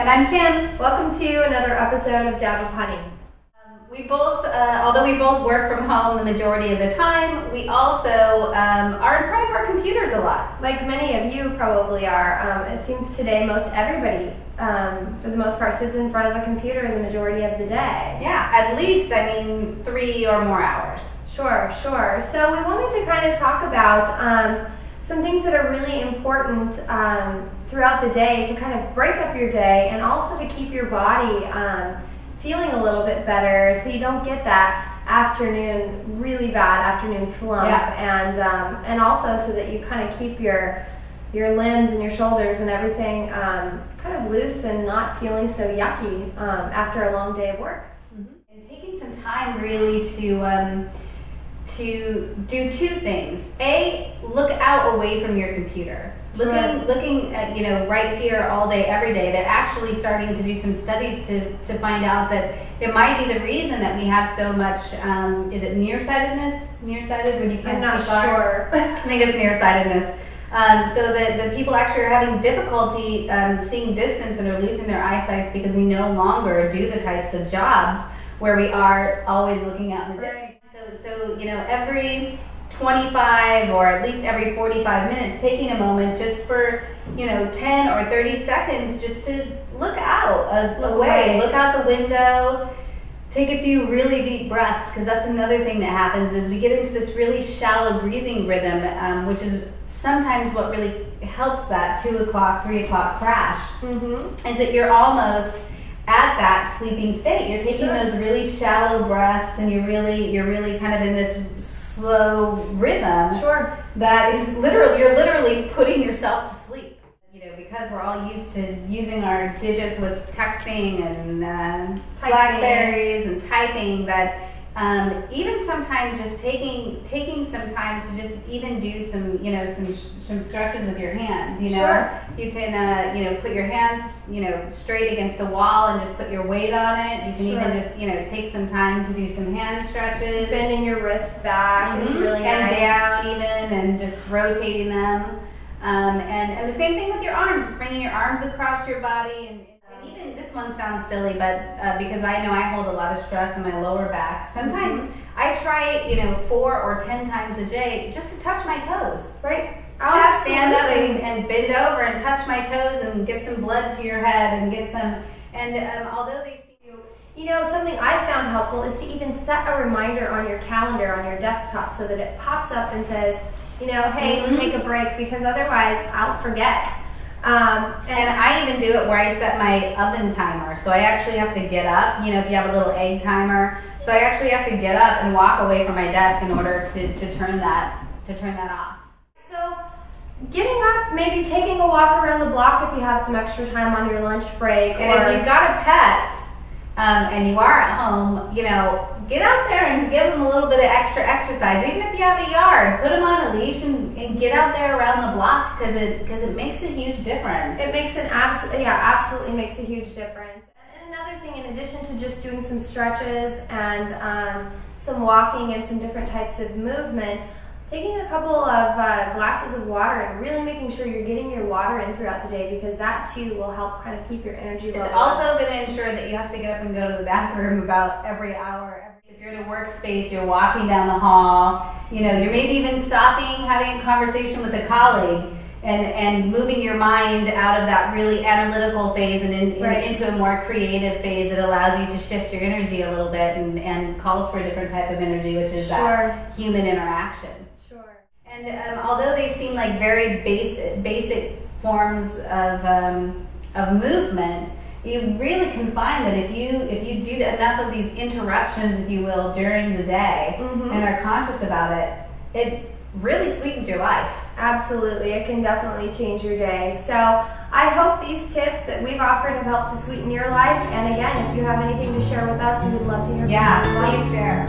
And I'm Kim. Welcome to another episode of Dab of Honey. We both, although we both work from home the majority of the time, we also are in front of our computers a lot. Like many of you probably are. It seems today most everybody, for the most part, sits in front of a computer the majority of the day. Yeah, at least, 3 or more hours. Sure. So we wanted to kind of talk about some things that are really important throughout the day to kind of break up your day and also to keep your body feeling a little bit better so you don't get that really bad afternoon slump. Yeah. And also so that you kind of keep your limbs and your shoulders and everything kind of loose and not feeling so yucky after a long day of work. Mm-hmm. And taking some time really to do two things. A, look out away from your computer. Sure. Looking at, right here all day, every day. They're actually starting to do some studies to find out that it might be the reason that we have so much, is it nearsightedness? Nearsighted when you can't see far? I'm not sure. I think it's nearsightedness. So that the people actually are having difficulty seeing distance and are losing their eyesight because we no longer do the types of jobs where we are always looking out in the distance. So every 25 or at least every 45 minutes, taking a moment just for 10 or 30 seconds just to look out away, look out the window, take a few really deep breaths, because that's another thing that happens is we get into this really shallow breathing rhythm, which is sometimes what really helps that 2 o'clock, 3 o'clock crash. Mm-hmm. Is that you're almost at that sleeping state. You're taking those really shallow breaths, and you're really kind of in this slow rhythm. Sure. That is you're literally putting yourself to sleep. Because we're all used to using our digits with texting and Blackberries and typing, that even sometimes just taking some time to just even do some some stretches with your hands. Sure. You can put your hands straight against a wall and just put your weight on it. You can even just take some time to do some hand stretches, bending your wrists back is really and nice. down even, and just rotating them. And the same thing with your arms, just bringing your arms across your body. And even this one sounds silly, but because I know I hold a lot of stress in my lower back, sometimes I try it 4 or 10 times a day just to touch my toes. Right. Just stand up and bend over and touch my toes and get some blood to your head and get some. And although they see something I found helpful is to even set a reminder on your calendar on your desktop so that it pops up and says, hey, take a break, because otherwise I'll forget. And I even do it where I set my oven timer. So I actually have to get up, if you have a little egg timer. So I actually have to get up and walk away from my desk in order to turn that off. So getting up, maybe taking a walk around the block if you have some extra time on your lunch break. And if you've got a pet and you are at home, get out there and give them a little bit of extra exercise. Even if you have a yard, put them on a leash and get out there around the block, because it makes a huge difference. It makes absolutely makes a huge difference. And another thing, in addition to just doing some stretches and some walking and some different types of movement, taking a couple of glasses of water and really making sure you're getting your water in throughout the day, because that too will help kind of keep your energy level. It's also going to ensure that you have to get up and go to the bathroom about every hour. If you're in a workspace, you're walking down the hall, you're maybe even stopping, having a conversation with a colleague, and moving your mind out of that really analytical phase and into a more creative phase that allows you to shift your energy a little bit and calls for a different type of energy, which is that human interaction. Sure. And although they seem like very basic forms of movement, you really can find that if you do enough of these interruptions, if you will, during the day, and are conscious about it, it really sweetens your life. Absolutely. It can definitely change your day. So I hope these tips that we've offered have helped to sweeten your life. And again, if you have anything to share with us, we would love to hear from you. Yeah, please share.